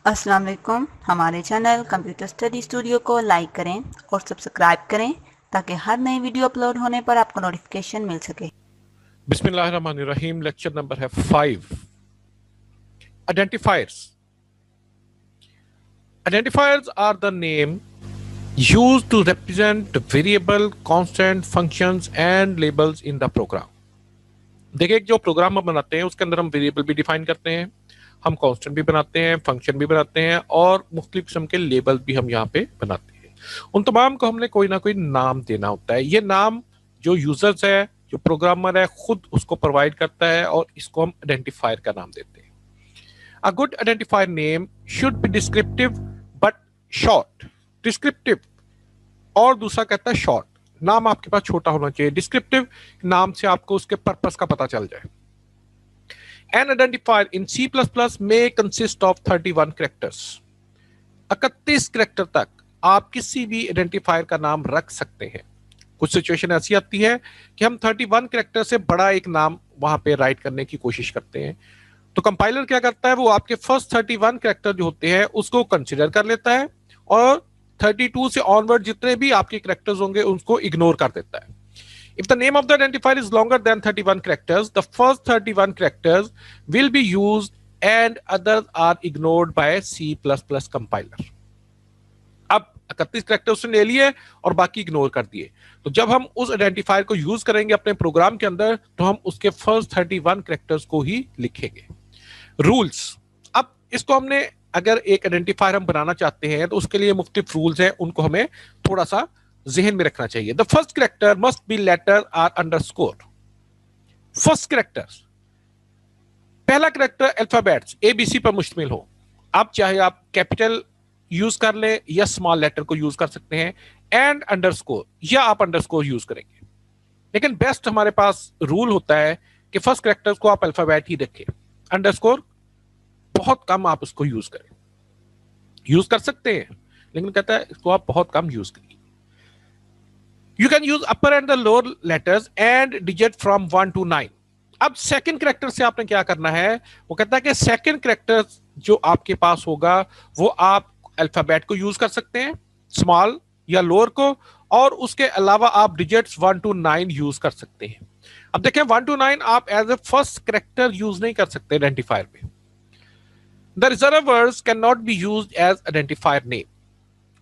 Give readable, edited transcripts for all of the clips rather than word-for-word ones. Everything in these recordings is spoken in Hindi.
अस्सलाम वालेकुम। हमारे चैनल कंप्यूटर स्टडी स्टूडियो को लाइक करें और सब्सक्राइब करें ताकि हर नई वीडियो अपलोड होने पर आपको नोटिफिकेशन मिल सके। बिस्मिल्लाहिर्रहमानिर्रहीम। लेक्चर नंबर है 5, identifiers. Identifiers are the name used to represent variable, constant, functions and labels in the program. देखिए, एक जो प्रोग्राम हम बनाते हैं उसके अंदर हम वेरिएबल भी डिफाइन करते हैं, हम कांस्टेंट भी बनाते हैं, फंक्शन भी बनाते हैं और मुख्तलिफ किस्म के लेबल भी हम यहाँ पे बनाते हैं। उन तमाम को हमने कोई ना कोई नाम देना होता है। ये नाम जो यूजर्स है, जो प्रोग्रामर है, खुद उसको प्रोवाइड करता है और इसको हम आइडेंटिफायर का नाम देते हैं। A good identifier name should be descriptive but short. Descriptive और दूसरा कहता है शॉर्ट। नाम आपके पास छोटा होना चाहिए। डिस्क्रिप्टिव नाम से आपको उसके पर्पस का पता चल जाए। An identifier in C++ may consist of 31 characters. 31 character तक आप किसी भी आइडेंटिफायर का नाम रख सकते हैं। कुछ सिचुएशन ऐसी आती है कि हम 31 कैरेक्टर से बड़ा एक नाम वहां पे राइट करने की कोशिश करते हैं, तो कंपाइलर क्या करता है, वो आपके फर्स्ट 31 कैरेक्टर जो होते हैं उसको कंसीडर कर लेता है और 32 से ऑनवर्ड जितने भी आपके कैरेक्टर्स होंगे उसको इग्नोर कर देता है। If the name of the identifier is longer than 31 characters, the first 31 characters will be used and others are ignored by C++ compiler. अब 31 कैरेक्टर उसने ले लिए और बाकी इग्नोर कर दिए, तो जब हम उस आइडेंटिफायर को यूज करेंगे अपने प्रोग्राम के अंदर तो हम उसके फर्स्ट 31 कैरेक्टर्स को ही लिखेंगे। रूल्स, अब इसको हमने अगर एक आइडेंटिफायर हम बनाना चाहते हैं तो उसके लिए मुख्तलिफ रूल्स हैं, उनको हमें थोड़ा सा जहन में रखना चाहिए। The first character must be letter or underscore. First character, पहला कैरेक्टर अल्फाबेट्स एबीसी पर मुश्तमिल हो। अब चाहे आप कैपिटल यूज कर ले या स्मॉल लेटर को यूज कर सकते हैं, एंड अंडरस्कोर या आप अंडरस्कोर यूज करेंगे, लेकिन बेस्ट हमारे पास रूल होता है कि फर्स्ट कैरेक्टर को आप अल्फाबेट ही रखें, अंडरस्कोर बहुत कम आप उसको यूज करें। यूज कर सकते हैं लेकिन कहता है इसको आप बहुत कम यूज करिए। You can use upper and the lower letters and digit from 1 to 9। अब सेकंड कैरेक्टर से आपने क्या करना है, वो कहता है कि सेकंड कैरेक्टर जो आपके पास होगा वो आप अल्फाबेट को यूज कर सकते हैं, स्मॉल या लोअर को, और उसके अलावा आप डिजिट्स 1 to 9 यूज कर सकते हैं। अब देखें 1 to 9 आप as a first character use नहीं कर सकते आइडेंटिफायर में। The reserve words can not be used as identifier name,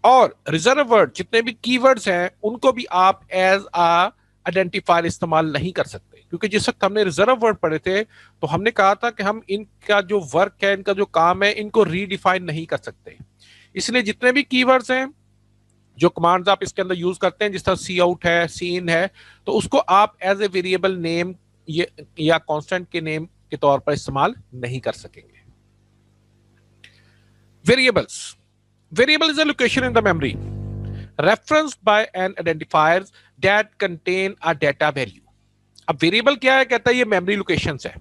और रिजर्व वर्ड जितने भी कीवर्ड्स हैं उनको भी आप एज आ आइडेंटिफायर इस्तेमाल नहीं कर सकते, क्योंकि जिस वक्त हमने रिजर्व वर्ड पढ़े थे तो हमने कहा था कि हम इनका जो वर्क है, इनका जो काम है, इनको रीडिफाइन नहीं कर सकते। इसलिए जितने भी कीवर्ड्स हैं, जो कमांड्स आप इसके अंदर यूज करते हैं, जिस तरह सी आउट है, सीन है, तो उसको आप एज ए वेरिएबल नेम या कांस्टेंट के नेम के तौर पर इस्तेमाल नहीं कर सकेंगे। Variables, variable is a location in the memory referenced by an identifier that contain a data value। अब वेरिएबल क्या है, कहता है ये मेमोरी लोकेशंस है।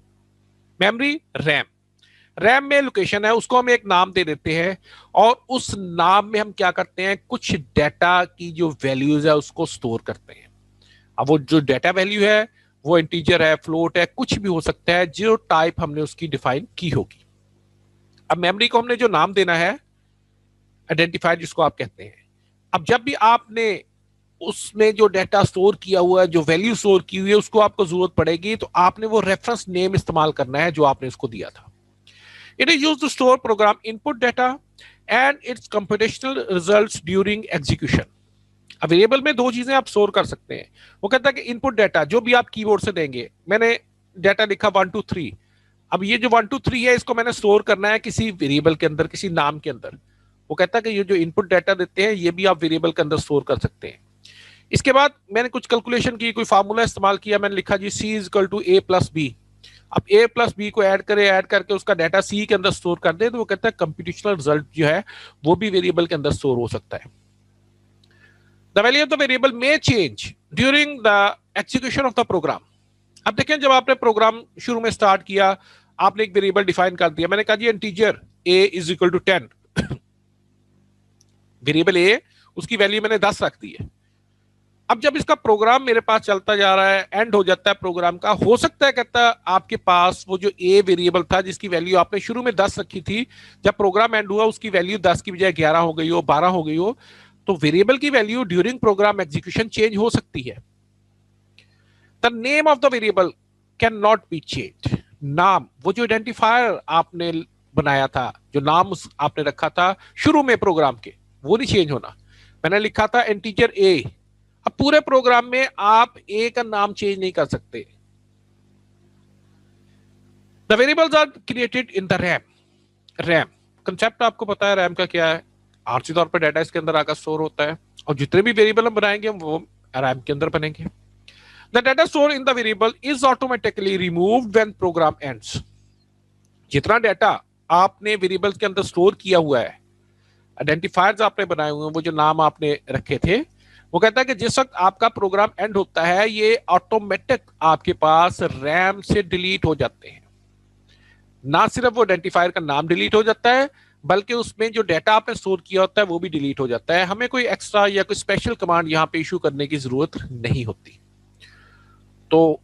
मेमोरी रैम में लोकेशन है, उसको हम एक नाम दे देते हैं और उस नाम में हम क्या करते हैं, कुछ डेटा की जो वैल्यूज है उसको स्टोर करते हैं। अब वो जो डेटा वैल्यू है वो इंटीजर है, फ्लोट है, कुछ भी हो सकता है, जो टाइप हमने उसकी डिफाइन की होगी। अब मेमोरी को हमने जो नाम देना है, आइडेंटिफायर जिसको आप कहते हैं, अब जब भी आपने उसमें जो डेटा स्टोर किया हुआ है, जो वैल्यू स्टोर की हुई है, उसको आपको जरूरत पड़ेगी तो आपने वो रेफरेंस नेम इस्तेमाल करना है जो आपने उसको दिया था। It is used to store program input data and its computational results during execution. अब वेरिएबल में दो चीजें आप स्टोर कर सकते हैं। वो कहता है कि इनपुट डेटा जो भी आप कीबोर्ड से देंगे, मैंने डेटा लिखा 1 2 3, अब ये जो 1 2 3 है इसको मैंने स्टोर करना है किसी वेरिएबल के अंदर, किसी नाम के अंदर। वो कहता है कि ये जो इनपुट डाटा देते हैं ये भी आप वेरिएबल के अंदर स्टोर कर सकते हैं। इसके बाद मैंने कुछ कैलकुलेशन की, कोई फार्मूला इस्तेमाल किया, मैंने लिखा जी C = A+B। अब A+B को ऐड करके उसका डाटा C के अंदर स्टोर कर दे, तो वो कहता है कंप्यूटेशनल रिजल्ट जो है वो भी वेरिएबल के अंदर स्टोर हो सकता है। The value of the variable may change during the execution of the program. अब देखें जब आपने प्रोग्राम शुरू में स्टार्ट किया, आपने एक वेरिएबल डिफाइन कर दिया, मैंने कहा जी इंटीजर A = 10। वेरिएबल ए उसकी वैल्यू मैंने 10 रख दी है। अब जब इसका प्रोग्राम मेरे पास चलता जा रहा है, एंड हो जाता है प्रोग्राम का, हो सकता है कहता है आपके पास वो जो ए वेरिएबल था जिसकी वैल्यू आपने शुरू में 10 रखी थी, जब प्रोग्राम एंड हुआ उसकी वैल्यू 10 की बजाय 11 हो गई हो, 12 हो गई हो, तो वेरिएबल की value during program execution change हो सकती है। The name of the variable can not B change. नाम, वो जो आइडेंटिफायर आपने बनाया था, जो नाम आपने रखा था शुरू में प्रोग्राम के, वो नहीं चेंज होना। मैंने लिखा था इंटीजर ए, अब पूरे प्रोग्राम में आप ए का नाम चेंज नहीं कर सकते। The variables are created in the RAM. RAM concept आपको पता है रैम का क्या है, आरसी तौर पर डाटा इसके अंदर आकर स्टोर होता है, और जितने भी वेरिएबल हम बनाएंगे वो रैम के अंदर बनेंगे। The data store in the variable is automatically removed when program ends. जितना डाटा आपने वेरिएबल्स के अंदर स्टोर किया हुआ है, आइडेंटिफायर्स आपने बनाए हुए हैं, वो जो नाम आपने रखे थे, वो कहता है कि जिस वक्त आपका प्रोग्राम एंड होता है ये ऑटोमेटिक आपके पास रैम से डिलीट हो जाते हैं। ना सिर्फ वो आइडेंटिफायर का नाम डिलीट हो जाता है, बल्कि उसमें जो डाटा आपने स्टोर किया होता है वो भी डिलीट हो जाता है। हमें कोई एक्स्ट्रा या कोई स्पेशल कमांड यहाँ पे इशू करने की जरूरत नहीं होती। तो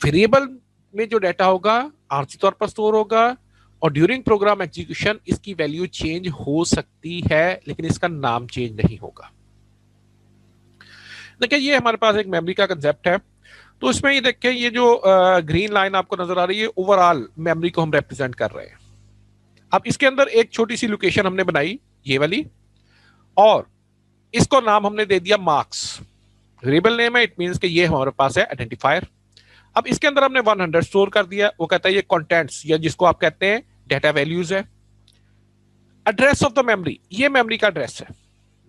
वेरिएबल में जो डाटा होगा आरसी तौर पर स्टोर होगा, और ड्यूरिंग प्रोग्राम एग्जीक्यूशन इसकी वैल्यू चेंज हो सकती है, लेकिन इसका नाम चेंज नहीं होगा। देखिए ये हमारे पास एक मेमोरी का कंसेप्ट है। तो इसमें ये देखिए, ये जो ग्रीन लाइन आपको नजर आ रही है, ओवरऑल मेमोरी को हम रिप्रेजेंट कर रहे हैं। अब इसके अंदर एक छोटी सी लोकेशन हमने बनाई, ये वाली, और इसको नाम हमने दे दिया मार्क्स। वेरिएबल नेम है, इट मींस कि ये हमारे पास है आइडेंटिफायर। अब इसके अंदर हमने 100 स्टोर कर दिया, वो कहता है ये कंटेंट्स या जिसको आप कहते हैं डाटा वैल्यूज है। एड्रेस ऑफ द मेमोरी, ये मेमोरी का एड्रेस है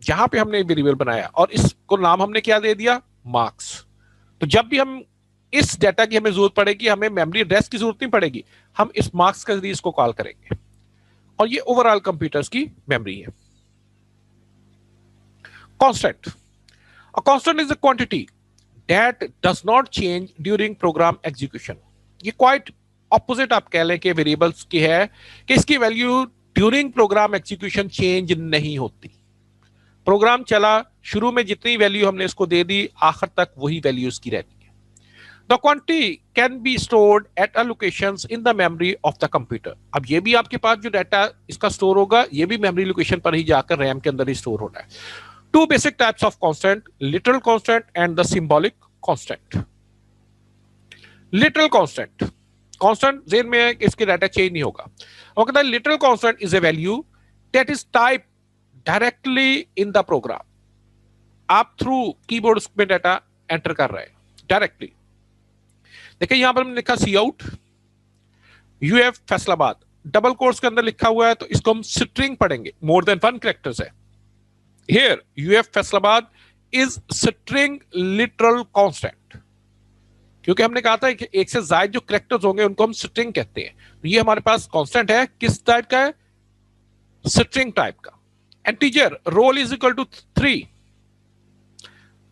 जहां पे हमने वेरिएबल बनाया, और इसको नाम हमने क्या दे दिया, मार्क्स। तो जब भी हम इस डाटा की हमें जरूरत पड़ेगी, हमें मेमोरी एड्रेस की जरूरत नहीं पड़ेगी, हम इस मार्क्स के जरिए इसको कॉल करेंगे, और ये ओवरऑल कंप्यूटर्स की मेमोरी है। Constant, a constant is a quantity that does not change during program execution. ये क्वाइट ऑपोजिट आप कह लें कि वेरिएबल्स की है, कि इसकी value during program execution change नहीं होती। प्रोग्राम चला, शुरू में जितनी वैल्यू हमने इसको दे दी, आखिर तक वही वैल्यू इसकी रहती है। The quantity can be stored at a locations in the memory of the computer. अब ये भी आपके पास जो डाटा इसका स्टोर होगा, ये भी मेमोरी लोकेशन पर ही जाकर रैम के अंदर ही स्टोर होना है। Two basic types of constant, literal constant and the symbolic constant. Literal constant, constant जेन में है, इसके डाटा चेंज नहीं होगा। वो कहता है literal constant is a value that is type directly in the program. आप थ्रू कीबोर्ड में डाटा एंटर कर रहे हैं डायरेक्टली। देखिए यहां पर हमने लिखा C out UF Faisalabad, double quotes के अंदर लिखा हुआ है, तो इसको हम स्ट्रिंग पढ़ेंगे, मोर देन 1 कैरेक्टर्स है। Here UF Faisalabad is string literal constant, क्योंकि हमने कहा था कि एक से ज्यादा जो कैरेक्टर्स होंगे उनको हम स्ट्रिंग कहते हैं। तो ये हमारे पास कांस्टेंट है, किस टाइप का है, स्ट्रिंग टाइप का। Integer roll is equal to 3।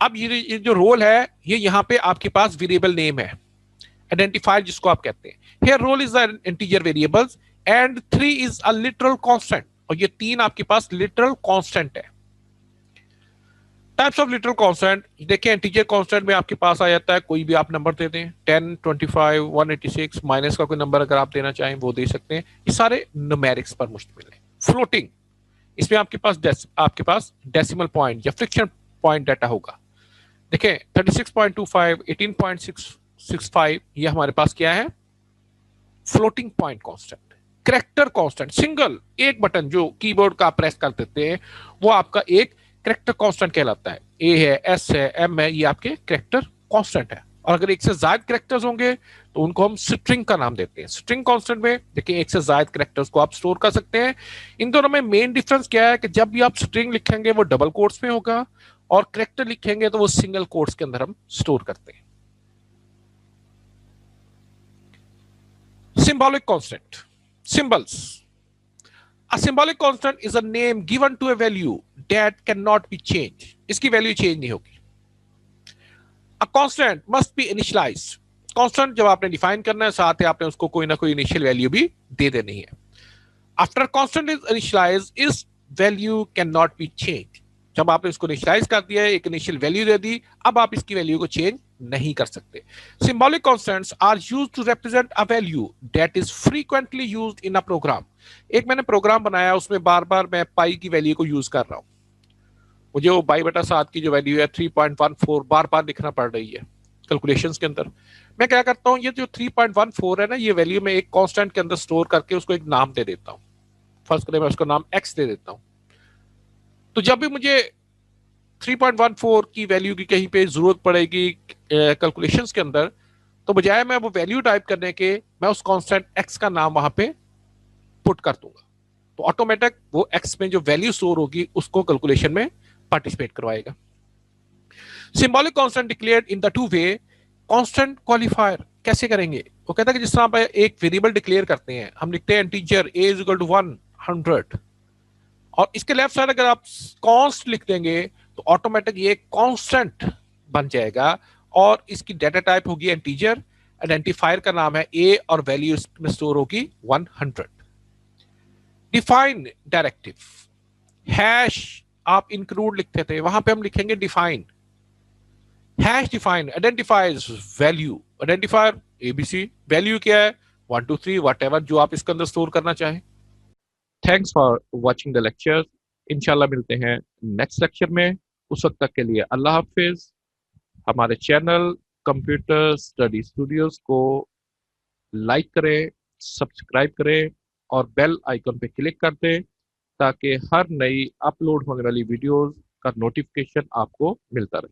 अब ये जो रोल है, ये यहां पे आपके पास वेरिएबल नेम है, आइडेंटिफायर जिसको आप कहते हैं। Here roll is the integer variables and 3 is a literal constant, और ये 3 आपके पास लिटरल कांस्टेंट है। टाइप्स ऑफ लिटरल कांस्टेंट, देखिए इंटीजर कांस्टेंट में आपके पास आ जाता है, कोई भी आप नंबर दे दें, 10, 25, 186, माइनस का कोई नंबर अगर आप देना चाहें वो दे सकते हैं। ये सारे न्यूमेरिक्स पर मुश्तमिल है। फ्लोटिंग, इसमें आपके पास डेसिमल पॉइंट या फ्रिक्शन पॉइंट डाटा होगा। देखिए 36.25, 18.65, ये हमारे पास क्या है, floating point constant. Character constant, single एक बटन जो कीबोर्ड का प्रेस कर देते हैं, वो आपका एक कैरेक्टर कांस्टेंट कहलाता है। ए है, एस है, एम है, ये आपके कैरेक्टर कांस्टेंट है। और अगर एक से ज्यादा कैरेक्टर्स होंगे तो उनको हम स्ट्रिंग का नाम देते हैं। स्ट्रिंग कांस्टेंट में देखिए एक से ज्यादा कैरेक्टर्स को आप स्टोर कर सकते हैं। इन दोनों में मेन डिफरेंस क्या है कि जब भी आप स्ट्रिंग लिखेंगे वो डबल कोट्स में होगा, और कैरेक्टर लिखेंगे तो वो सिंगल कोट्स के अंदर हम स्टोर करते हैं। Symbolic constant, symbols. A symbolic constant is a name given to a value that cannot be changed. इसकी वैल्यू चेंज नहीं होगी। A constant must be initialized. Constant जब आपने डिफाइन करना है, साथ ही आपने उसको कोई ना कोई इनिशियल वैल्यू भी दे देनी है। After constant is initialized, its value cannot be changed. जब आपने इसको इनिशियलाइज कर दिया है, एक इनिशियल वैल्यू दे दी, अब आप इसकी वैल्यू को चेंज नहीं कर सकते। Symbolic constants are used to represent a value that is frequently used in a program. एक मैंने प्रोग्राम बनाया, उसमें बार बार मैं पाई की वैल्यू को यूज कर रहा हूं, मुझे वो पाई बटा 7 की जो वैल्यू है 3.14 बार बार लिखना पड़ रही है कैलकुलेशंस के अंदर। मैं क्या करता हूँ, ये जो 3.14 है ना, ये वैल्यू मैं एक कांस्टेंट के अंदर स्टोर करके उसको एक नाम दे देता हूँ। फर्स्ट करें मैं उसका नाम एक्स दे देता हूँ। तो जब भी मुझे 3.14 की वैल्यू की कहीं पे जरूरत पड़ेगी कैलकुलेशंस के अंदर, तो बजाय मैं वो वैल्यू टाइप करने के, मैं उस कांस्टेंट एक्स का नाम वहां पे पुट कर दूंगा, तो ऑटोमेटिक वो एक्स में जो वैल्यू स्टोर होगी उसको कैलकुलेशन में पार्टिसिपेट करवाएगा। Symbolic constant declared in the two way. Constant qualifier कैसे करेंगे? वो कहता है कि जिस तरह आप एक वेरिएबल डिक्लेयर करते हैं, हम लिखते हैं integer a is equal to 100, और इसके लेफ्ट साइड अगर आप कॉन्स्ट लिख देंगे तो ऑटोमेटिक ये कांस्टेंट बन जाएगा, और इसकी डेटा टाइप होगी इंटीजर, आइडेंटिफायर का नाम है a, और वैल्यू इसमें स्टोर होगी 100। डिफाइन डायरेक्टिव, हैश आप इंक्लूड लिखते थे, वहां पे हम लिखेंगे define. Hash define identifies value, identifier ABC, value क्या है 1 2 3 व्हाटएवर जो आप इसके अंदर स्टोर करना चाहें। Thanks for watching the lecture. इंशाल्लाह मिलते हैं नेक्स्ट लेक्चर में, उस वक्त तक के लिए अल्लाह हाफिज। हमारे चैनल कंप्यूटर स्टडी स्टूडियोज को लाइक करें, सब्सक्राइब करें और बेल आइकन पे क्लिक कर दें, ताकि हर नई अपलोड होने वाली वीडियोस का नोटिफिकेशन आपको मिलता रहे।